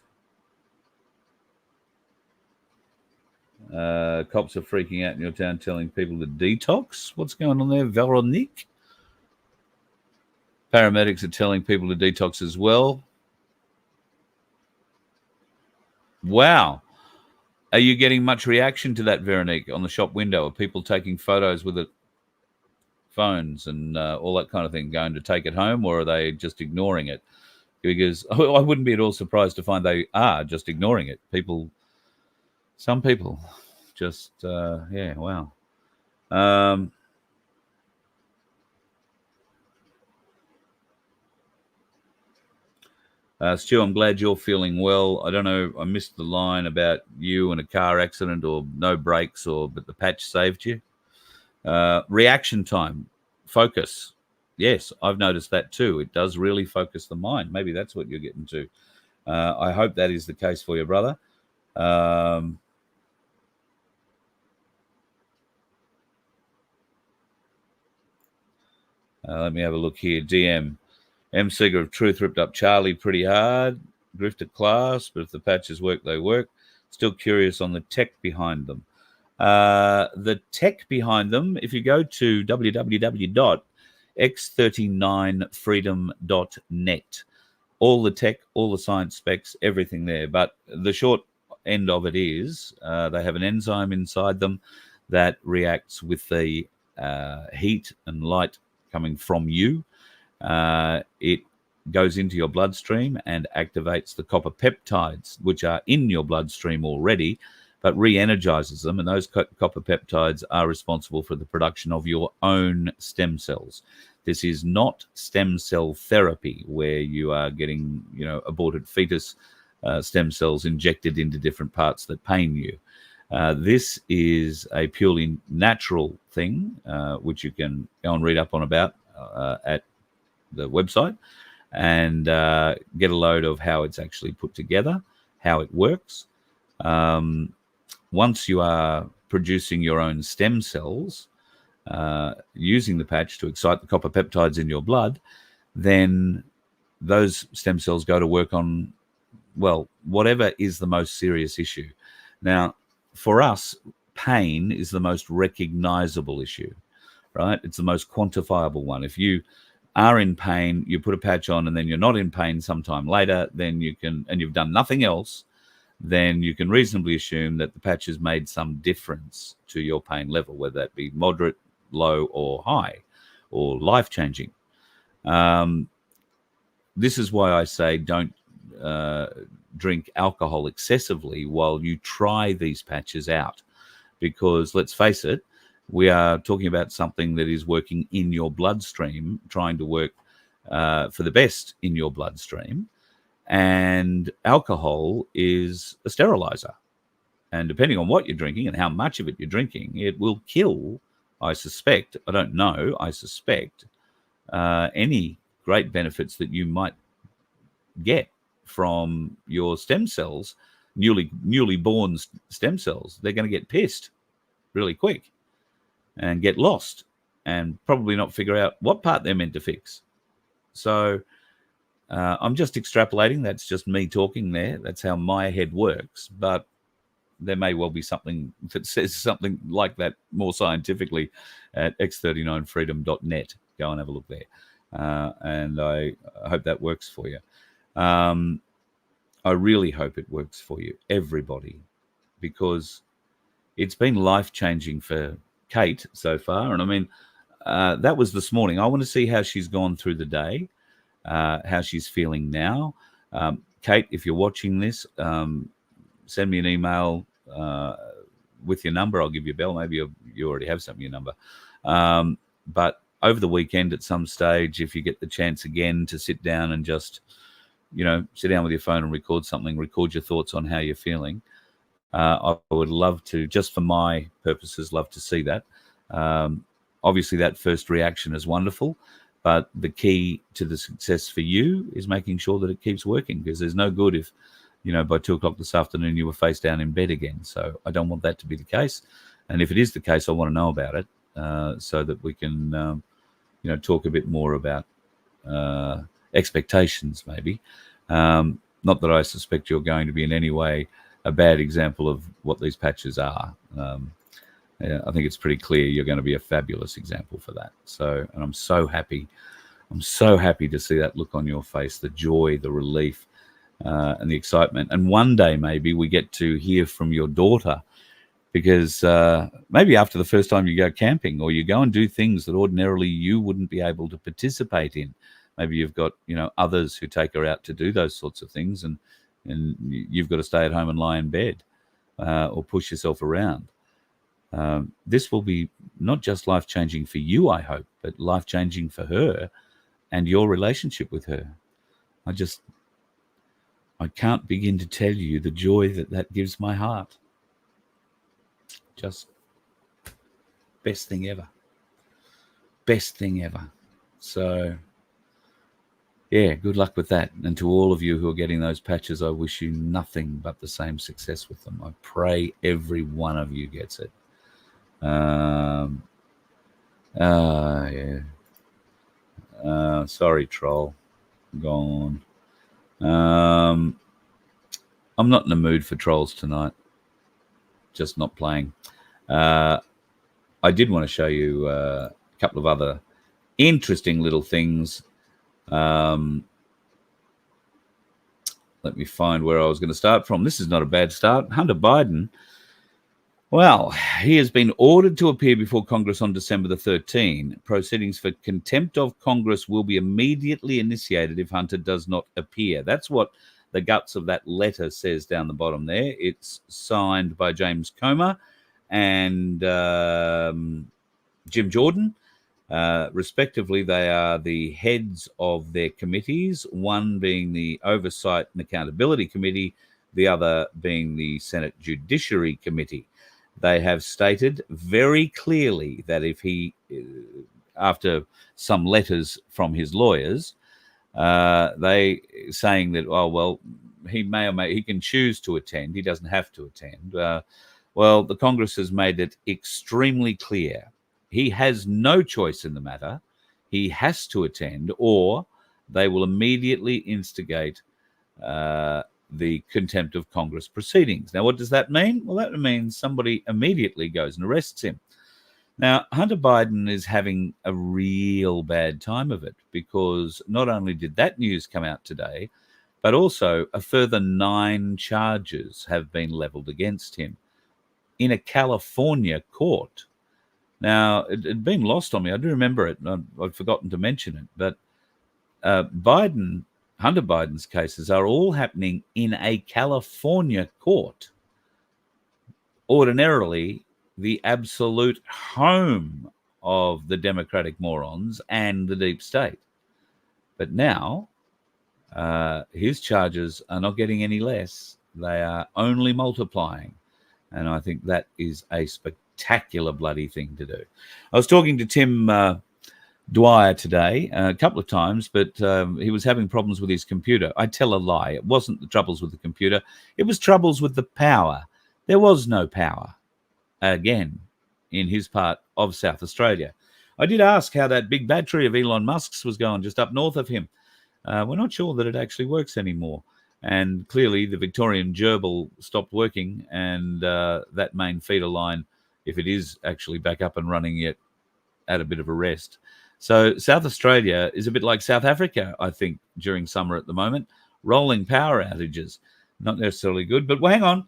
Cops are freaking out in your town, telling people to detox. What's going on there, Veronique? Paramedics are telling people to detox as well. Wow. Are you getting much reaction to that, Veronique, on the shop window? Are people taking photos with it, phones and all that kind of thing, going to take it home, or are they just ignoring it? Because I wouldn't be at all surprised to find they are just ignoring it. Some people just, yeah, wow. Stu, I'm glad you're feeling well. I don't know, I missed the line about you and a car accident or no brakes, but the patch saved you. Reaction time, focus. Yes, I've noticed that too. It does really focus the mind. Maybe that's what you're getting to. I hope that is the case for you, brother. Let me have a look here. DM. M. Seeger of Truth ripped up Charlie pretty hard. Grifted class, but if the patches work, they work. Still curious on the tech behind them. The tech behind them, if you go to www.x39freedom.net, all the tech, all the science specs, everything there. But the short end of it is they have an enzyme inside them that reacts with the heat and light coming from you. It goes into your bloodstream and activates the copper peptides, which are in your bloodstream already, but re-energizes them. And those copper peptides are responsible for the production of your own stem cells. This is not stem cell therapy where you are getting, aborted fetus stem cells injected into different parts that pain you. This is a purely natural thing, which you can go and read up on about at the website and get a load of how it's actually put together, how it works. Once you are producing your own stem cells, using the patch to excite the copper peptides in your blood, then those stem cells go to work on, well, whatever is the most serious issue. Now, for us, pain is the most recognizable issue, right? It's the most quantifiable one. If you are in pain, you put a patch on and then you're not in pain sometime later, then you can, and you've done nothing else, then you can reasonably assume that the patch has made some difference to your pain level, whether that be moderate, low, or high, or life-changing. This is why I say don't drink alcohol excessively while you try these patches out, because let's face it, we are talking about something that is working in your bloodstream, trying to work for the best in your bloodstream. And alcohol is a sterilizer. And depending on what you're drinking and how much of it you're drinking, it will kill, I suspect, I don't know, I suspect, any great benefits that you might get from your stem cells, newly born stem cells. They're going to get pissed really quick and get lost and probably not figure out what part they're meant to fix. So I'm just extrapolating. That's just me talking there. That's how my head works. But there may well be something that says something like that more scientifically at x39freedom.net. Go and have a look there. And I hope that works for you. I really hope it works for you, everybody, because it's been life-changing for Kate so far. And I mean, that was this morning. I want to see how she's gone through the day, how she's feeling now. Kate, if you're watching this, send me an email with your number. I'll give you a bell. Maybe you already have some of your number. But over the weekend at some stage, if you get the chance again to sit down and just, sit down with your phone and record something, record your thoughts on how you're feeling. I would love to, just for my purposes, love to see that. Obviously, that first reaction is wonderful, but the key to the success for you is making sure that it keeps working, because there's no good if, by 2:00 this afternoon you were face down in bed again. So I don't want that to be the case. And if it is the case, I want to know about it so that we can, talk a bit more about expectations, maybe. Not that I suspect you're going to be in any way a bad example of what these patches are. I think it's pretty clear you're going to be a fabulous example for that. So, and I'm so happy. I'm so happy to see that look on your face, the joy, the relief, and the excitement. And one day maybe we get to hear from your daughter, because maybe after the first time you go camping, or you go and do things that ordinarily you wouldn't be able to participate in. Maybe you've got, others who take her out to do those sorts of things, and you've got to stay at home and lie in bed or push yourself around. This will be not just life-changing for you, I hope, but life-changing for her and your relationship with her. I can't begin to tell you the joy that gives my heart. Just best thing ever. Best thing ever. So, yeah, good luck with that. And to all of you who are getting those patches, I wish you nothing but the same success with them. I pray every one of you gets it. Yeah. Sorry, troll. Gone. I'm not in the mood for trolls tonight. Just not playing. I did want to show you a couple of other interesting little things. Let me find where I was going to start from. This is not a bad start. Hunter Biden, well, he has been ordered to appear before Congress on December the 13th. Proceedings for contempt of Congress will be immediately initiated if Hunter does not appear. That's what the guts of that letter says down the bottom there. It's signed by James Comer and Jim Jordan. Respectively, they are the heads of their committees, one being the Oversight and Accountability Committee, the other being the Senate Judiciary Committee. They have stated very clearly that if he, after some letters from his lawyers, they saying that, he may or may, he can choose to attend, he doesn't have to attend. Well, the Congress has made it extremely clear he has no choice in the matter. He has to attend, or they will immediately instigate the contempt of Congress proceedings. Now, what does that mean? Well, that means somebody immediately goes and arrests him. Now, Hunter Biden is having a real bad time of it, because not only did that news come out today, but also a further 9 charges have been leveled against him in a California court. Now, it had been lost on me. I do remember it. I'd forgotten to mention it. But Hunter Biden's cases are all happening in a California court. Ordinarily, the absolute home of the Democratic morons and the deep state. But now, his charges are not getting any less. They are only multiplying. And I think that is a spectacular bloody thing to do. I was talking to Tim Dwyer today a couple of times, but he was having problems with his computer. I tell a lie. It wasn't the troubles with the computer. It was troubles with the power. There was no power, again, in his part of South Australia. I did ask how that big battery of Elon Musk's was going just up north of him. We're not sure that it actually works anymore. And clearly the Victorian gerbil stopped working, and that main feeder line, if it is actually back up and running yet, at a bit of a rest. So South Australia is a bit like South Africa, I think, during summer at the moment. Rolling power outages, not necessarily good. But well, hang on,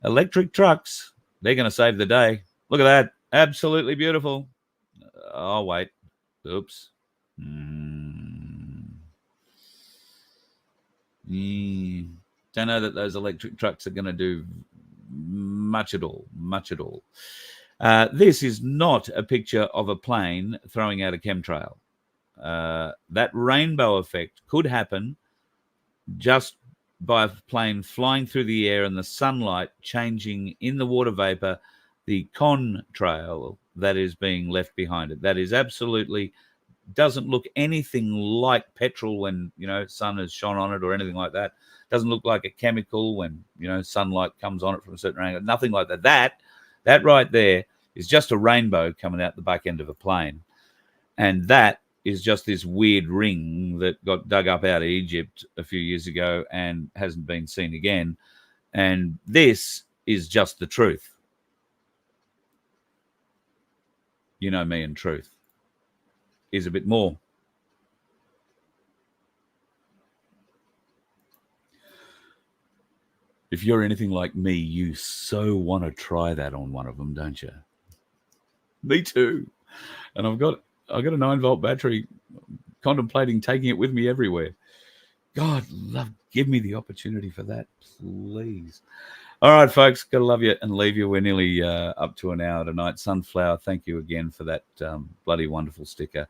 electric trucks, they're going to save the day. Look at that, absolutely beautiful. Oh, wait, oops. Don't know that those electric trucks are going to do much at all. This is not a picture of a plane throwing out a chemtrail. That rainbow effect could happen just by a plane flying through the air and the sunlight changing in the water vapor the contrail that is being left behind it. That is absolutely, doesn't look anything like petrol when, you know, sun has shone on it or anything like that. Doesn't look like a chemical when, you know, sunlight comes on it from a certain angle. Nothing like that. That right there is just a rainbow coming out the back end of a plane. And that is just this weird ring that got dug up out of Egypt a few years ago and hasn't been seen again. And this is just the truth. You know me and truth is a bit more. If you're anything like me, you so want to try that on one of them, don't you? Me too. And I've got a 9-volt battery, contemplating taking it with me everywhere. God, give me the opportunity for that, please. All right, folks, got to love you and leave you. We're nearly up to an hour tonight. Sunflower, thank you again for that bloody wonderful sticker.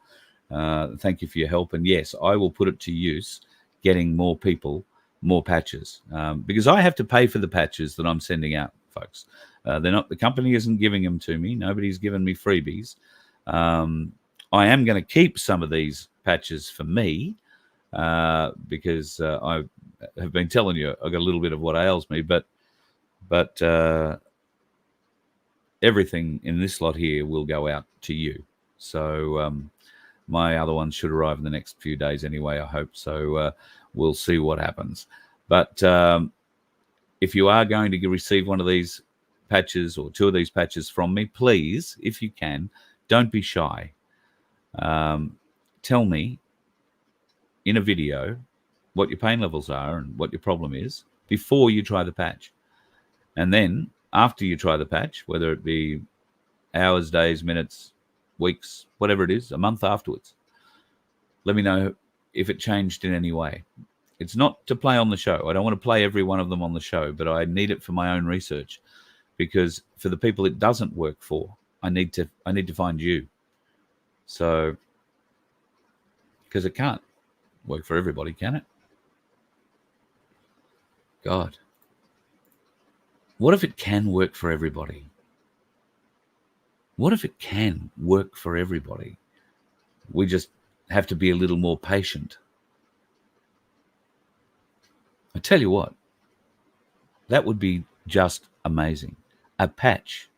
Thank you for your help. And yes, I will put it to use, getting more people more patches, because I have to pay for the patches that I'm sending out, folks. They're not, the company isn't giving them to me. Nobody's given me freebies. I am going to keep some of these patches for me, because I have been telling you I've got a little bit of what ails me, but everything in this lot here will go out to you. So my other ones should arrive in the next few days anyway, I hope. So we'll see what happens. But if you are going to receive one of these patches or two of these patches from me, please, if you can, don't be shy. Tell me in a video what your pain levels are and what your problem is before you try the patch. And then after you try the patch, whether it be hours, days, minutes, weeks, whatever it is, a month afterwards, let me know if it changed in any way. It's not to play on the show. I don't want to play every one of them on the show, but I need it for my own research, because for the people it doesn't work for, I need to find you. So, because it can't work for everybody, can it? God. What if it can work for everybody? What if it can work for everybody? We just have to be a little more patient. I tell you what, that would be just amazing. A patch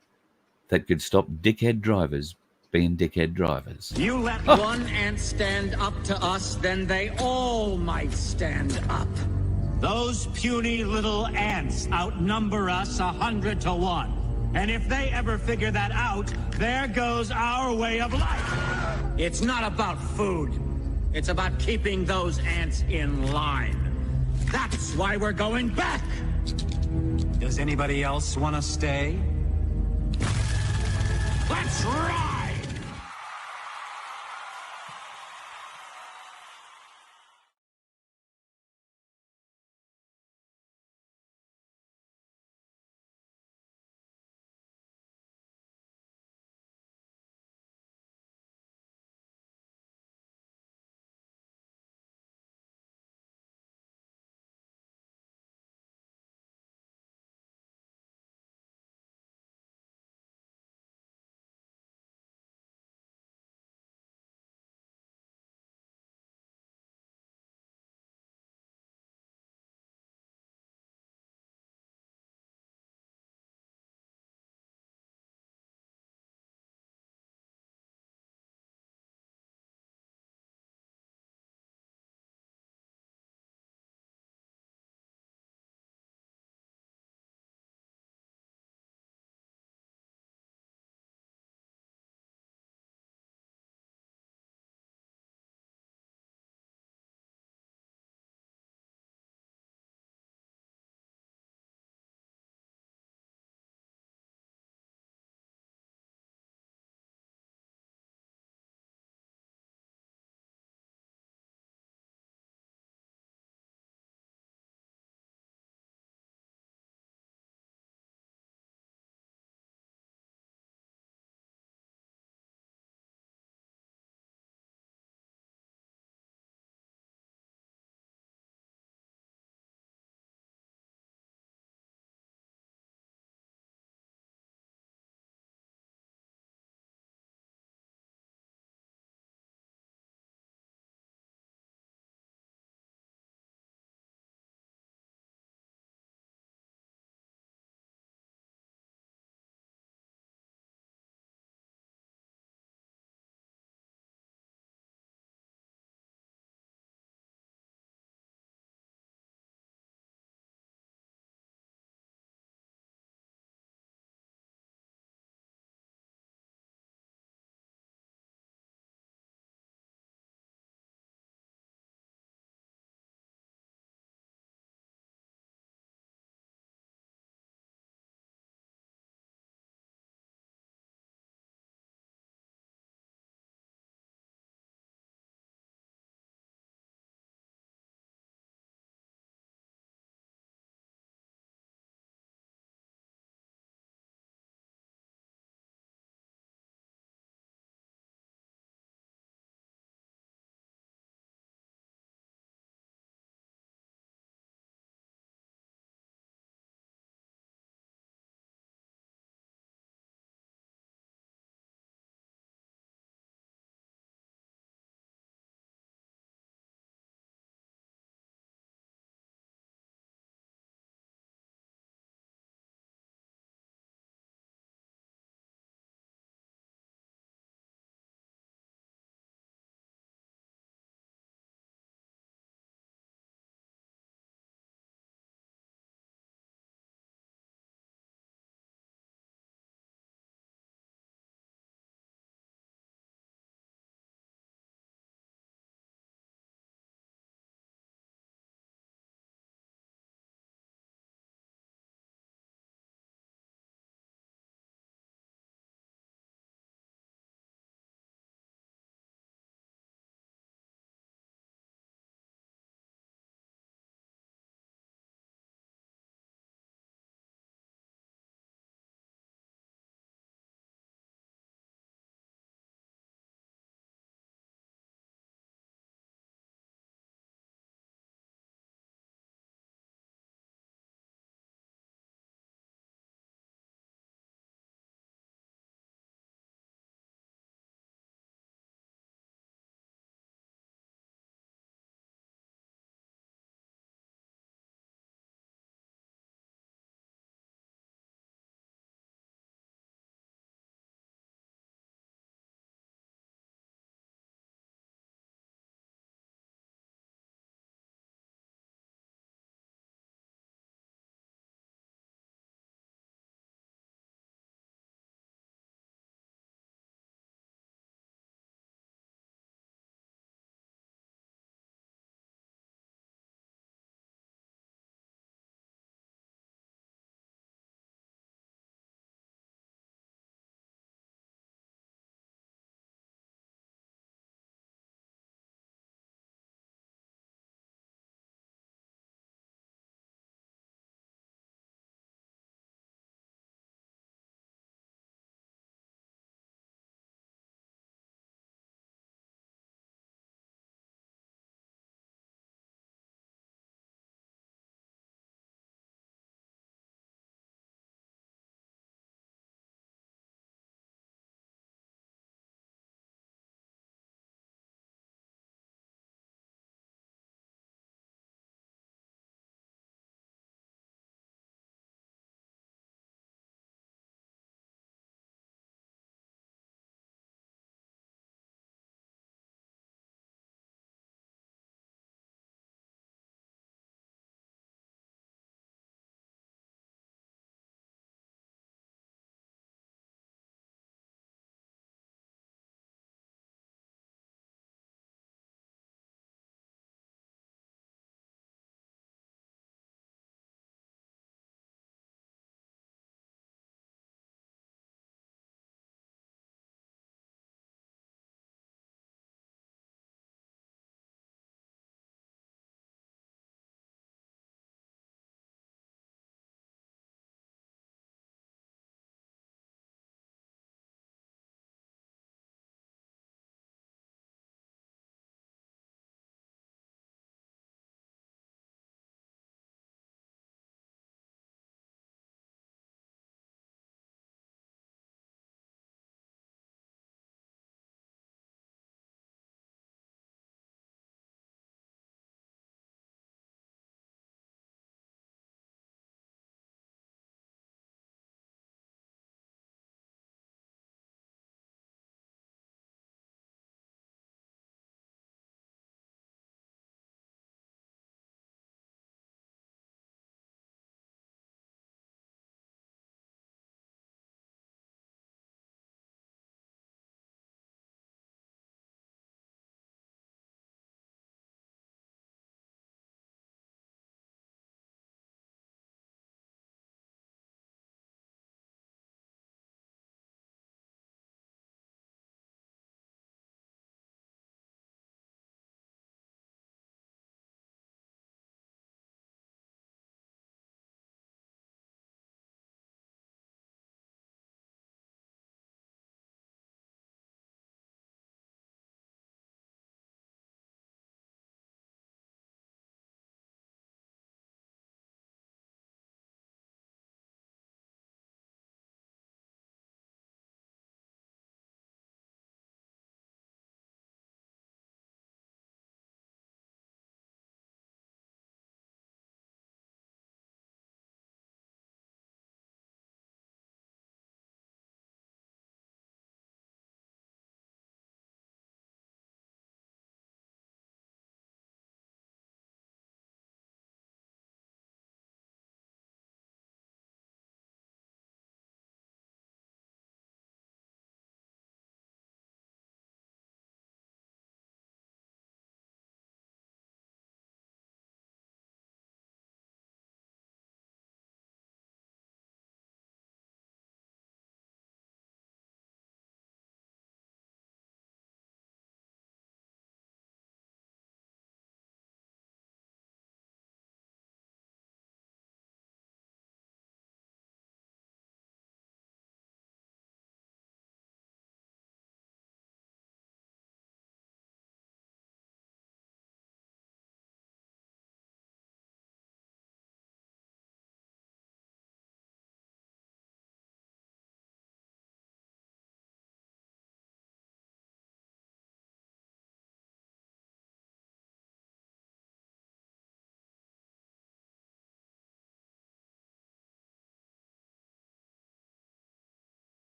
that could stop dickhead drivers being dickhead drivers. You let one ant stand up to us, then they all might stand up. Those puny little ants outnumber us 100 to 1. And if they ever figure that out, there goes our way of life. It's not about food. It's about keeping those ants in line. That's why we're going back. Does anybody else want to stay? Let's rock!